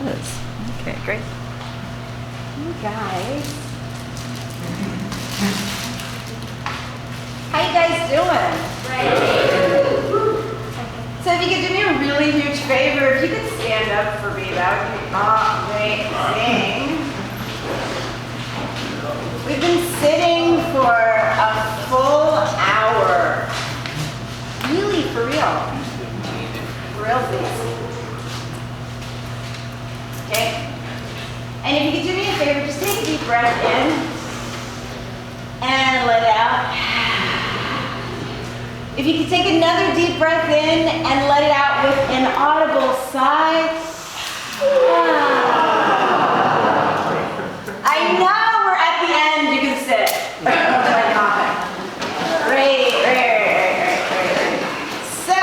does. Okay, great. You guys. How you guys doing? Great. So if you could do me a really huge favor, if you could stand up for me, that would be amazing. We've been sitting for a full hour. Really, for real. For real, please. Okay? And if you could do me a favor, just take a deep breath in and let it out. If you could take another deep breath in and let it out with an audible sigh. I know we're at the end, you can sit. Great. So,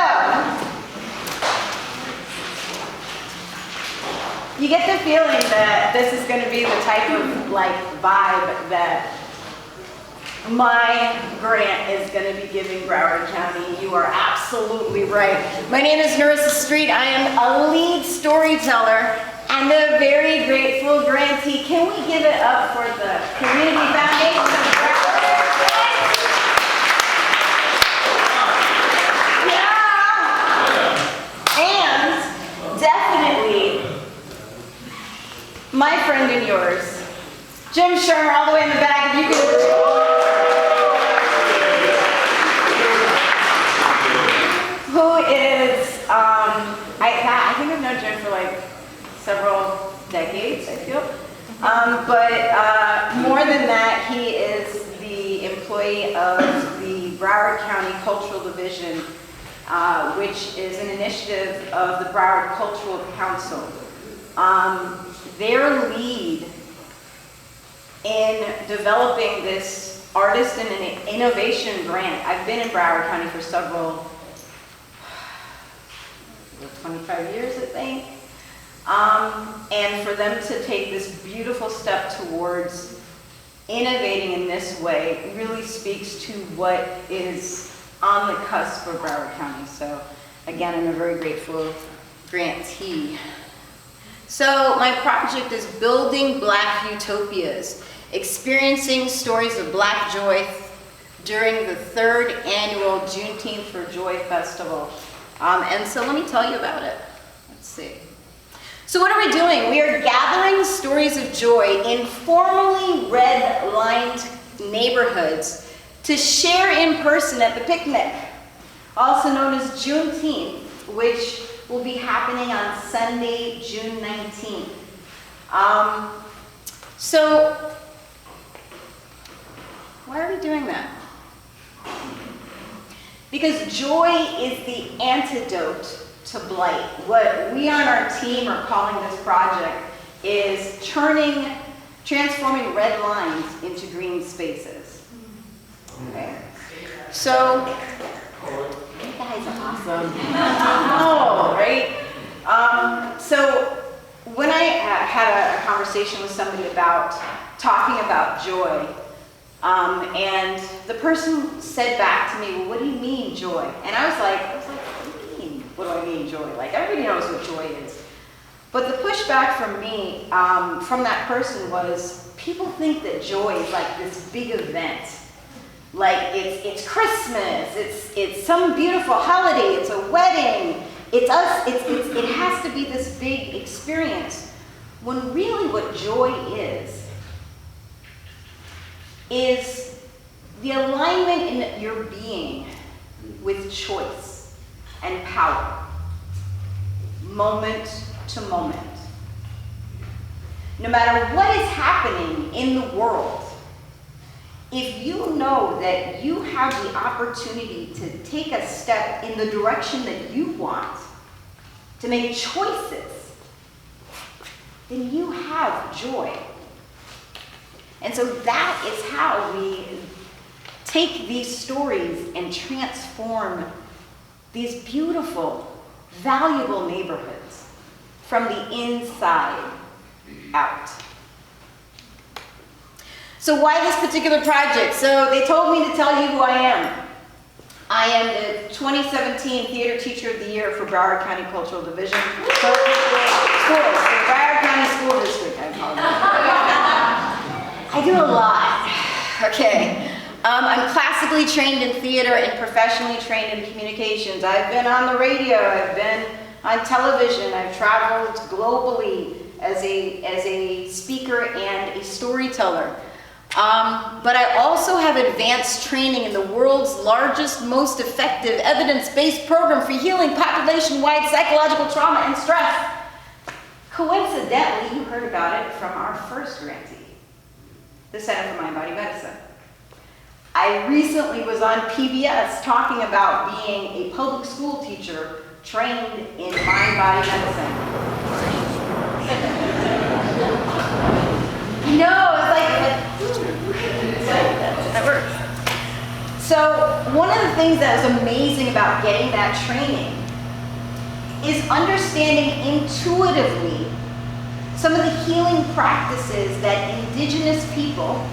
you get the feeling that this is going to be the type of like vibe that my grant is going to be giving Broward County. You are absolutely right. My name is Narissa Street. I am a lead storyteller and a very grateful grantee. Can we give it up for the Community Foundation of Broward? Yeah! And definitely my friend and yours, Jim Shermer, all the way in the back. If you can. Who is, I think I've known Jim for like several decades, I feel. But more than that, he is the employee of the Broward County Cultural Division, which is an initiative of the Broward Cultural Council. Their lead in developing this artist and innovation grant. I've been in Broward County for 25 years, I think. And for them to take this beautiful step towards innovating in this way really speaks to what is on the cusp of Broward County. So again, I'm a very grateful grantee. So my project is Building Black Utopias, experiencing stories of Black joy during the 3rd Annual Juneteenth for Joy Festival. And so let me tell you about it. Let's see. So what are we doing? We are gathering stories of joy in formerly red-lined neighborhoods to share in person at the picnic, also known as Juneteenth, which will be happening on Sunday, June 19th. So why are we doing that? Because joy is the antidote to blight. What we on our team are calling this project is transforming red lines into green spaces. Okay? So, you guys are awesome. Oh, right? So, when I had a conversation with somebody about talking about joy, and the person said back to me, well, what do you mean joy? And I was like, what do you mean? What do I mean joy? Like, everybody knows what joy is. But the pushback from me, from that person was, people think that joy is like this big event. Like, it's Christmas, it's some beautiful holiday, it's a wedding, it's us, it has to be this big experience. When really what joy is the alignment in your being with choice and power, moment to moment. No matter what is happening in the world, if you know that you have the opportunity to take a step in the direction that you want, to make choices, then you have joy. And so that is how we take these stories and transform these beautiful, valuable neighborhoods from the inside out. So why this particular project? So they told me to tell you who I am. I am the 2017 Theater Teacher of the Year for Broward County Cultural Division. Schools, the Broward County School District, I apologize. I do a lot. Okay. I'm classically trained in theater and professionally trained in communications. I've been on the radio, I've been on television, I've traveled globally as a speaker and a storyteller. But I also have advanced training in the world's largest, most effective, evidence-based program for healing population-wide psychological trauma and stress. Coincidentally, you heard about it from our first grantee, the Center for Mind-Body Medicine. I recently was on PBS talking about being a public school teacher trained in mind-body medicine. That works. So one of the things that is amazing about getting that training is understanding intuitively some of the healing practices that indigenous people,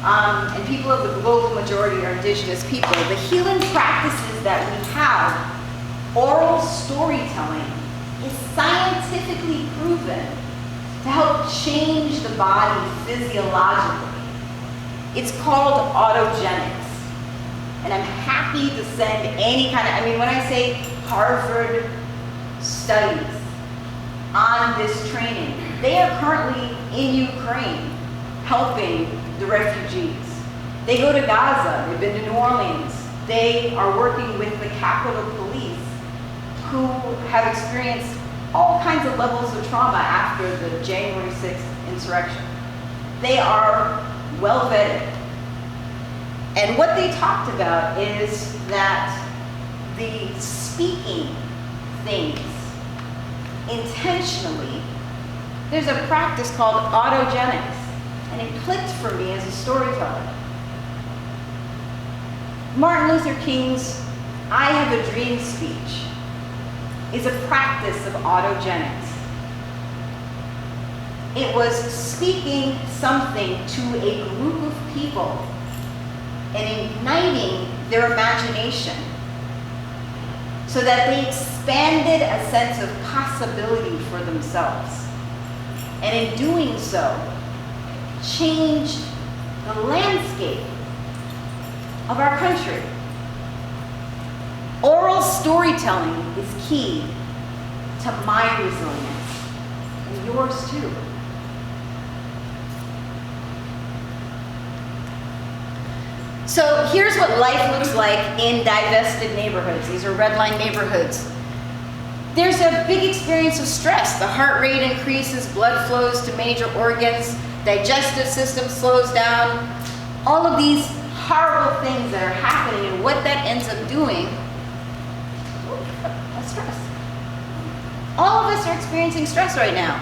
and people of the global majority are indigenous people, the healing practices that we have, oral storytelling, is scientifically proven to help change the body physiologically. It's called autogenics. And I'm happy to send any kind of, when I say Harvard studies on this training, they are currently in Ukraine helping the refugees. They go to Gaza, they've been to New Orleans. They are working with the Capitol Police who have experienced all kinds of levels of trauma after the January 6th insurrection. They are well vetted. And what they talked about is that the speaking things intentionally, there's a practice called autogenics, and it clicked for me as a storyteller. Martin Luther King's "I Have a Dream" speech is a practice of autogenics. It was speaking something to a group of people and igniting their imagination so that they expanded a sense of possibility for themselves. And in doing so, changed the landscape of our country. Oral storytelling is key to my resilience, and yours too. So here's what life looks like in divested neighborhoods. These are redlined neighborhoods. There's a big experience of stress. The heart rate increases, blood flows to major organs, digestive system slows down. All of these horrible things that are happening, and what that ends up doing, stress. All of us are experiencing stress right now.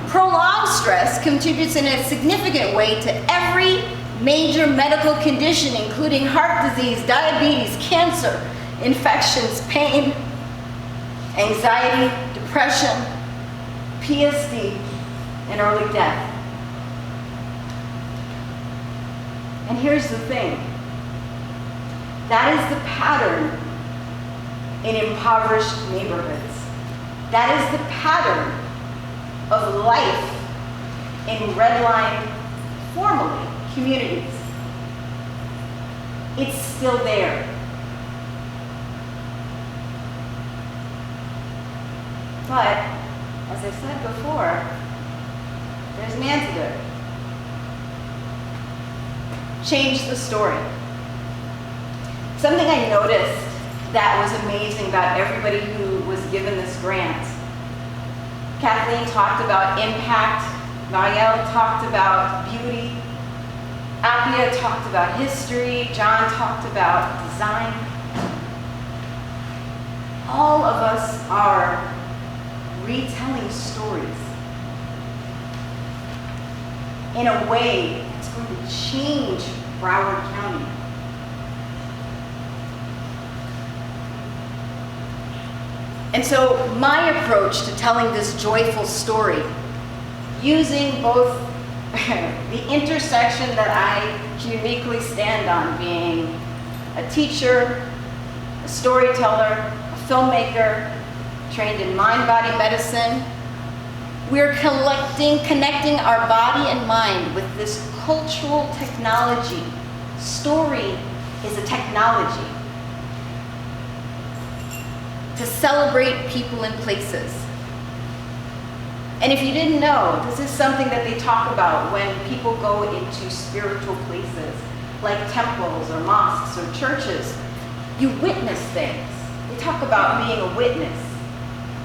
Prolonged stress contributes in a significant way to every major medical condition, including heart disease, diabetes, cancer, infections, pain, anxiety, depression, PSD, and early death. And here's the thing. That is the pattern in impoverished neighborhoods. That is the pattern of life in redlined, formerly, communities. It's still there. But, as I said before, there's an antidote. Change the story. Something I noticed that was amazing about everybody who was given this grant. Kathleen talked about impact, Marielle talked about beauty, Appia talked about history, John talked about design. All of us are retelling stories in a way that's going to change Broward County. And so my approach to telling this joyful story, using both the intersection that I uniquely stand on, being a teacher, a storyteller, a filmmaker, trained in mind-body medicine. We're connecting our body and mind with this cultural technology. Story is a technology to celebrate people and places. And if you didn't know, this is something that they talk about when people go into spiritual places, like temples or mosques or churches. You witness things. They talk about being a witness.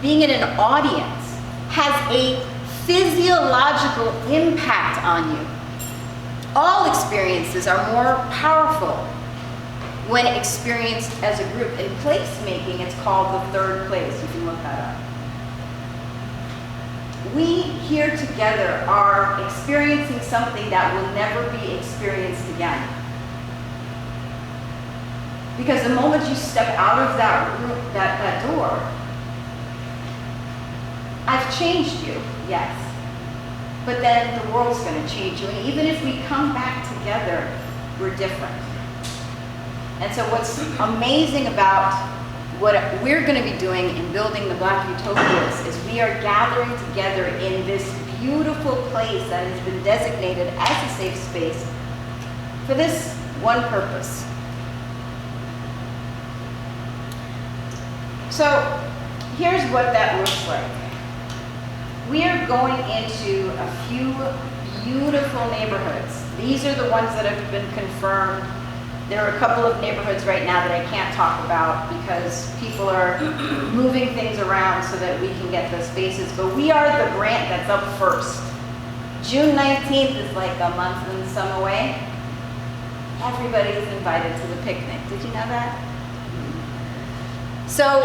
Being in an audience has a physiological impact on you. All experiences are more powerful when experienced as a group. In placemaking, it's called the third place. You can look that up. We here together are experiencing something that will never be experienced again. Because the moment you step out of that room, that door, I've changed you, yes. But then the world's going to change you. And even if we come back together, we're different. And so what's amazing about what we're going to be doing in building the Black Utopias is we are gathering together in this beautiful place that has been designated as a safe space for this one purpose. So here's what that looks like. We are going into a few beautiful neighborhoods. These are the ones that have been confirmed. There are a couple of neighborhoods right now that I can't talk about because people are moving things around so that we can get the spaces. But we are the grant that's up first. June 19th is like a month and some away. Everybody is invited to the picnic. Did you know that? So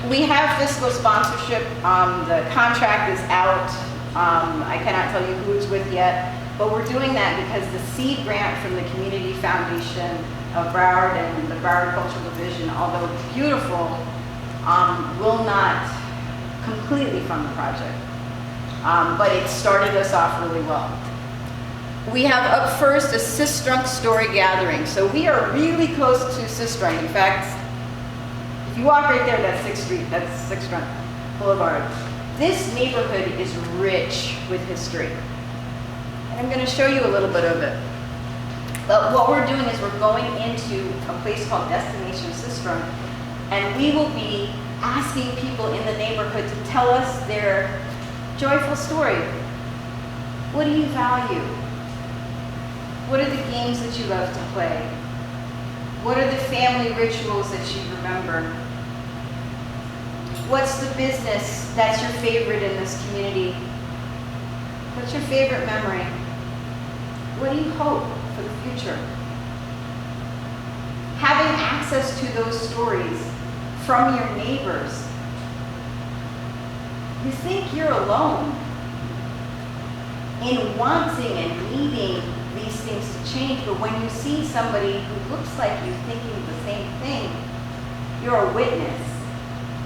we have fiscal sponsorship. The contract is out. I cannot tell you who it's with yet, but we're doing that because the seed grant from the Community Foundation of Broward and the Broward Cultural Division, although beautiful, will not completely fund the project. But it started us off really well. We have up first a Sistrunk story gathering. So we are really close to Sistrunk. In fact, if you walk right there, that's 6th Street, that's Sistrunk Boulevard. This neighborhood is rich with history. And I'm going to show you a little bit of it. But what we're doing is we're going into a place called Destination Sistrunk, and we will be asking people in the neighborhood to tell us their joyful story. What do you value? What are the games that you love to play? What are the family rituals that you remember? What's the business that's your favorite in this community? What's your favorite memory? What do you hope for the future? Having access to those stories from your neighbors, you think you're alone in wanting and needing these things to change, but when you see somebody who looks like you thinking the same thing, you're a witness.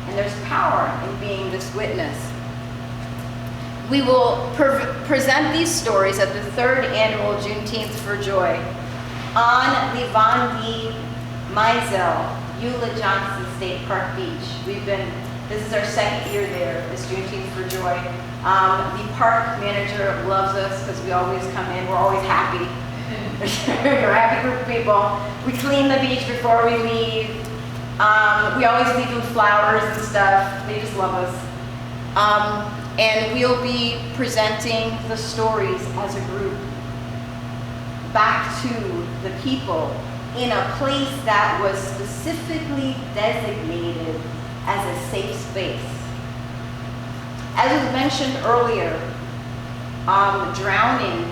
And there's power in being this witness. We will present these stories at the 3rd Annual Juneteenth for Joy on the Von D. Meisel, Eula Johnson State Park Beach. This is our 2nd year there, this Juneteenth for Joy. The park manager loves us because we always come in, we're always happy. We're a happy group of people. We clean the beach before we leave. We always leave them flowers and stuff. They just love us. And we'll be presenting the stories as a group back to the people in a place that was specifically designated as a safe space. As was mentioned earlier, drowning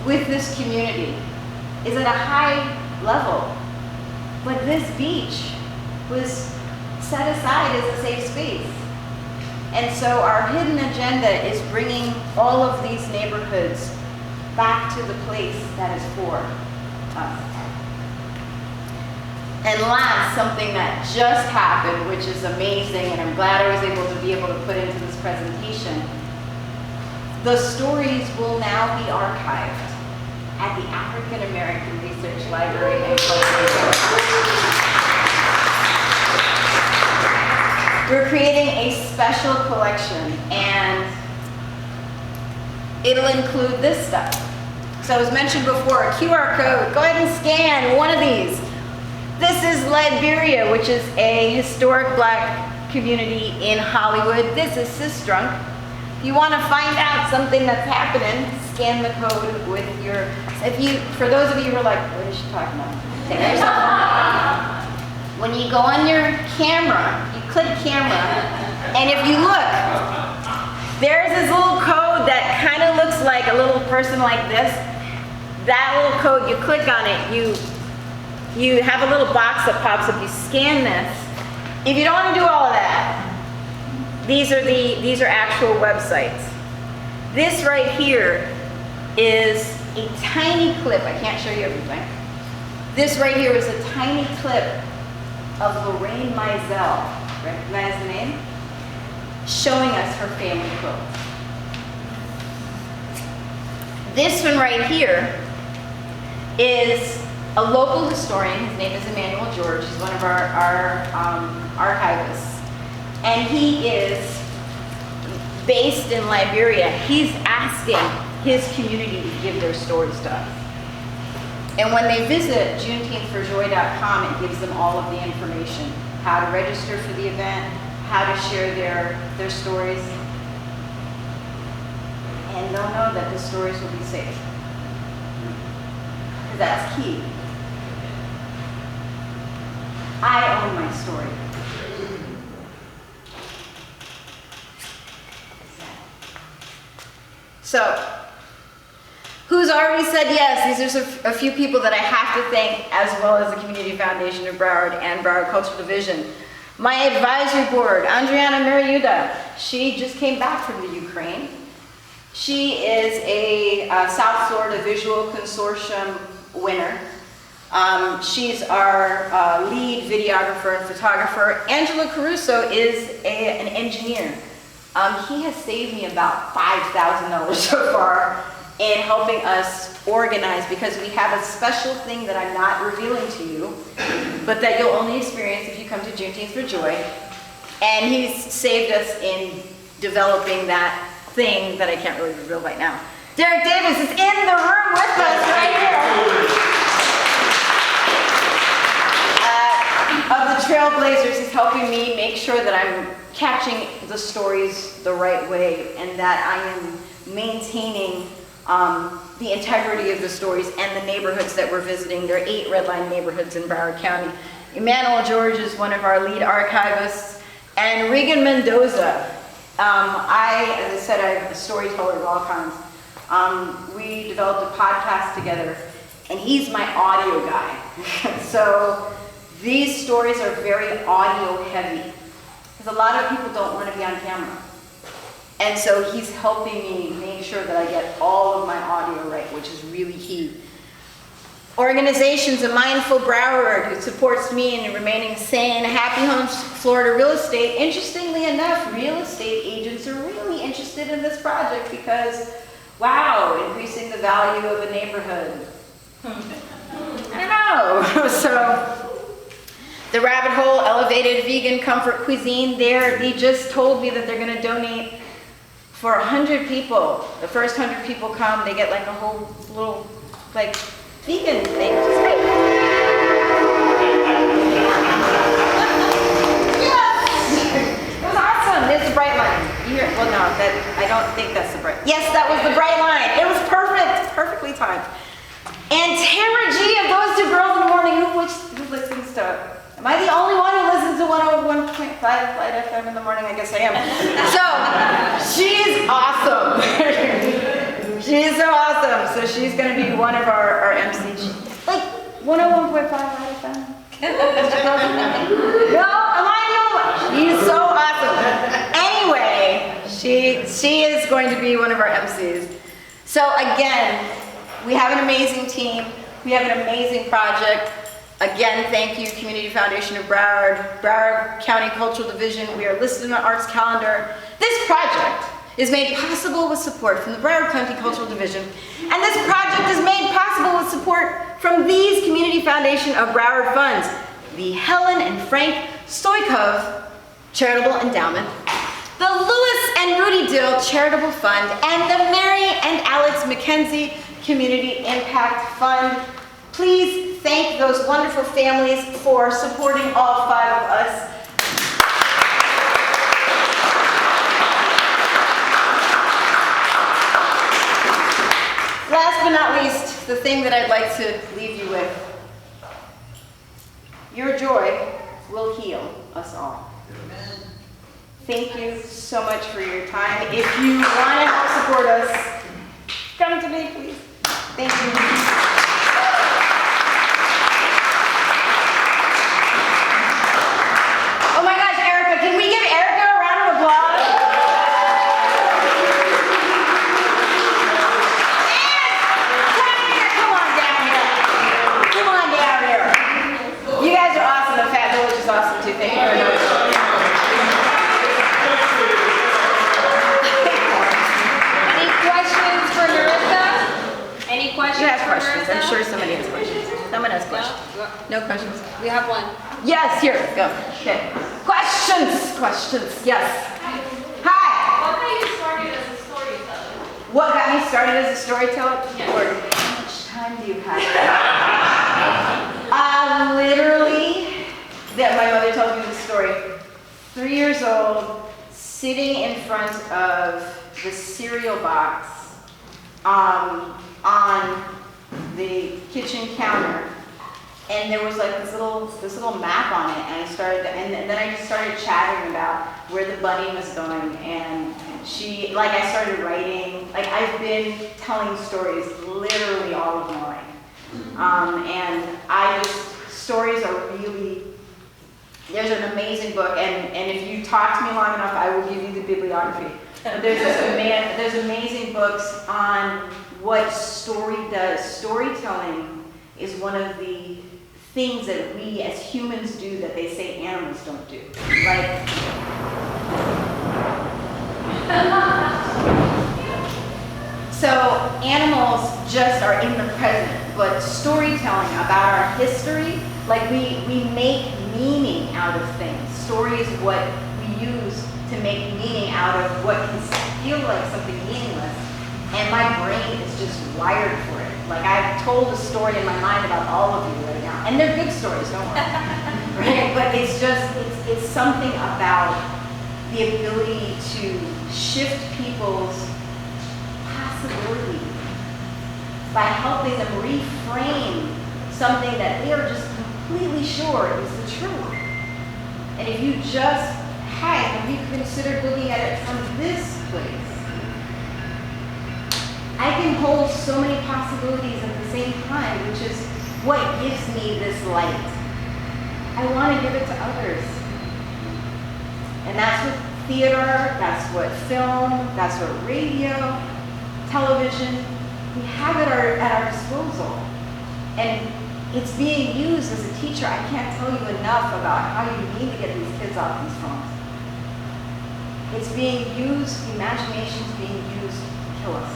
with this community is at a high level, but this beach was set aside as a safe space. And so our hidden agenda is bringing all of these neighborhoods back to the place that is for us. And last, something that just happened, which is amazing, and I'm glad I was able to put into this presentation. The stories will now be archived. at the African American Research Library and Cultural. We're creating a special collection, and it'll include this stuff. So as mentioned before, a QR code, go ahead and scan one of these. This is Liberia, which is a historic Black community in Hollywood. This is Sistrunk. If you want to find out something that's happening, scan the code with your, for those of you who are like, what is she talking about? Take yourself on. When you go on your camera, you click camera, and if you look, there's this little code that kind of looks like a little person like this. That little code, you click on it, you have a little box that pops up, you scan this. If you don't want to do all of that, these are actual websites. This right here is a tiny clip. I can't show you everything. This right here is a tiny clip of Lorraine Mizell, recognize the name? Showing us her family quilt. This one right here is a local historian. His name is Annual Juneteenth. He's one of our archivists. And he is based in Liberia. He's asking his community to give their stories to us. And when they visit JuneteenthForJoy.com, it gives them all of the information. How to register for the event, how to share their stories. And they'll know that the stories will be safe. Because that's key. I own my story. So, who's already said yes? These are a few people that I have to thank, as well as the Community Foundation of Broward and Broward Cultural Division. My advisory board, Andriana Mariuda, she just came back from the Ukraine. She is a South Florida Visual Consortium winner. She's our lead videographer and photographer. Angela Caruso is an engineer. He has saved me about $5,000 so far in helping us organize, because we have a special thing that I'm not revealing to you, but that you'll only experience if you come to Juneteenth for Joy. And he's saved us in developing that thing that I can't really reveal right now. Derek Davis is in the room with us right here. Of the Trailblazers, he's helping me make sure that I'm catching the stories the right way, and that I am maintaining the integrity of the stories and the neighborhoods that we're visiting. There are 8 redline neighborhoods in Broward County. Emmanuel George is one of our lead archivists, and Regan Mendoza. As I said, I'm a storyteller of all kinds. We developed a podcast together, and he's my audio guy. So these stories are very audio heavy, because a lot of people don't want to be on camera. And so he's helping me make sure that I get all of my audio right, which is really key. Organizations, a Mindful Broward, who supports me in remaining sane. Happy Homes Florida Real Estate. Interestingly enough, real estate agents are really interested in this project because, wow, increasing the value of a neighborhood. I don't know. So, the Rabbit Hole Elevated Vegan Comfort Cuisine, they just told me that they're going to donate for 100 people. The first 100 people come, they get like a whole little, like, vegan thing, which is great. Yes! It was awesome. There's the bright line. Well, no, I don't think that's the bright. Yes, that was the bright line. It was perfect, perfectly timed. And Tara G of those 2 girls in the morning, who listens to? Am I the only one who listens to 101.5 Blight FM in the morning? I guess I am. So, she's awesome. She's so awesome. So she's going to be one of our MCs. Like, 101.5 Blight FM? No, am I the only one? She's so awesome. Anyway, she is going to be one of our MCs. So again, we have an amazing team. We have an amazing project. Again, thank you, Community Foundation of Broward, Broward County Cultural Division. We are listed on the arts calendar. This project is made possible with support from the Broward County Cultural Division, and this project is made possible with support from these Community Foundation of Broward funds, the Helen and Frank Stoikov Charitable Endowment, the Lewis and Rudy Dill Charitable Fund, and the Mary and Alex McKenzie Community Impact Fund. Please thank those wonderful families for supporting all 5 of us. Last but not least, the thing that I'd like to leave you with. Your joy will heal us all. Amen. Thank you so much for your time. If you want to help support us, come to me, please. Thank you. I'm sure somebody has questions. Someone has questions. No questions? We have one. Yes, here, go. Okay. Questions, yes. Hi. What got you started as a storyteller? What got me started as a storyteller? Yes. Or how much time do you have? Literally, that my mother told me the story. 3 years old, sitting in front of the cereal box on the kitchen counter, and there was like this little map on it, and then I just started chatting about where the bunny was going, and I started writing. Like, I've been telling stories literally all of my life, and stories are really. There's an amazing book, and if you talk to me long enough, I will give you the bibliography. There's amazing books on what story does. Storytelling is one of the things that we as humans do that they say animals don't do. Like, so animals just are in the present, but storytelling about our history, like we make meaning out of things. Story is what we use to make meaning out of what can feel like something meaningless. And my brain is just wired for it. Like, I've told a story in my mind about all of you right now. And they're good stories, don't worry. Right? But it's something about the ability to shift people's possibility by helping them reframe something that they are just completely sure is the truth. And if you just, have you considered looking at it from this place? I can hold so many possibilities at the same time, which is what gives me this light. I want to give it to others. And that's what theater, that's what film, that's what radio, television, we have it at our disposal. And it's being used as a teacher. I can't tell you enough about how you need to get these kids off these phones. It's being used, imagination's being used to kill us.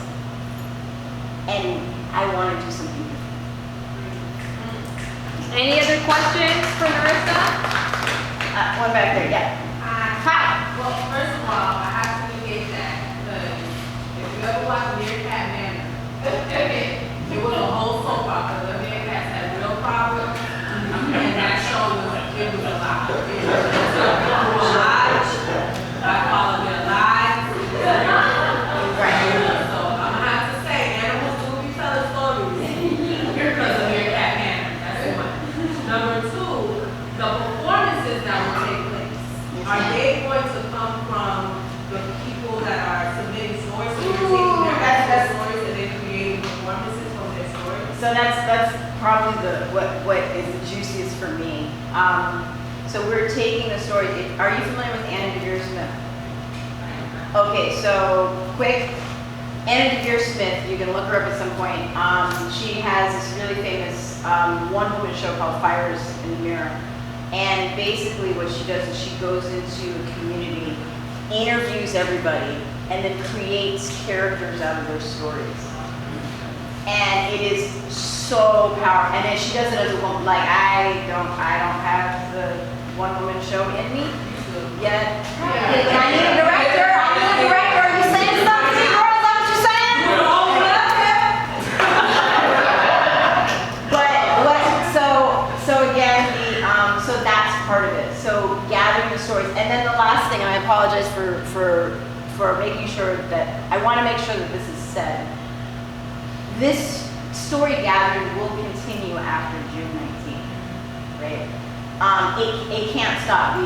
And I want to do something different. Any other questions for Marissa? One back there, yeah. Hi. Well, first of all, I have to negate that, because if you ever watch Meerkat Manor, it was a whole soap opera. The Meerkats had real problems, and that show it was a lot. It was a lot. I call it a lie. Right. So I'm gonna have to say, animals do each other stories because of Meerkat Manor. That's one. Number two, the performances that will take place. Are they going to come from the people that are submitting stories? So you're taking their actual stories and then creating performances from their stories? So that's probably what is the juiciest for me. So we're taking the story. Are you familiar with Anna DeVere Smith? Okay, so quick. Anna DeVere Smith, you can look her up at some point. She has this really famous one-woman show called Fires in the Mirror. And basically what she does is she goes into a community, interviews everybody, and then creates characters out of their stories. And it is so powerful. And then she does it as a woman. Like I don't have the one woman show in me yet. I need a director. Are you saying something, girls? Is that what you're saying? So again, so that's part of it. So gathering the stories, and then the last thing, and I apologize for making sure that I want to make sure that this is said. This story gathering will continue after June 19th, right? It can't stop.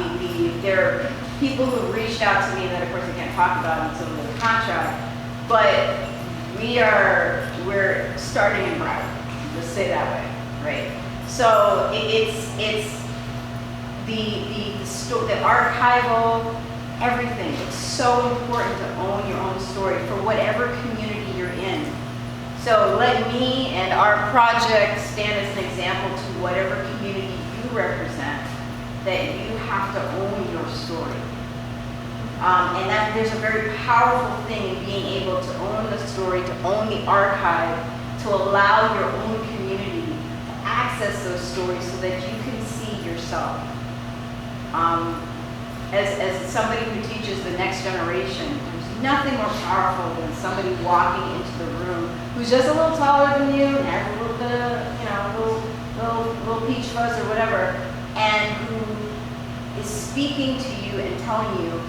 There are people who reached out to me that, of course, I can't talk about until the contract, but we're starting in Broward. Let's say that way, right? So it's the archival, everything. It's so important to own your own story for whatever community you're in. So let me and our project stand as an example to whatever community you represent, that you have to own your story. And that there's a very powerful thing in being able to own the story, to own the archive, to allow your own community to access those stories so that you can see yourself. As somebody who teaches the next generation, there's nothing more powerful than somebody walking into the room who's just a little taller than you and has a little bit of, little peach fuzz or whatever, and who is speaking to you and telling you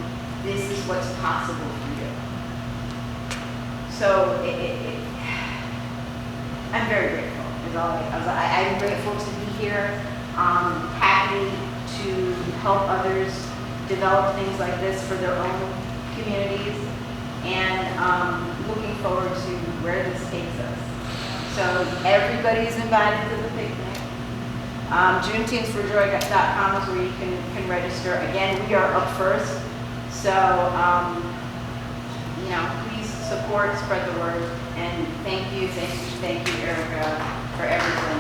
this is what's possible for you. So I'm very grateful. I'm grateful to be here, happy to help others develop things like this for their own communities, and looking forward to where this takes us. So everybody's invited to the picnic. Juneteenthforjoy.com is where you can register. Again, we are up first, so please support, spread the word, and thank you, Erica, for everything.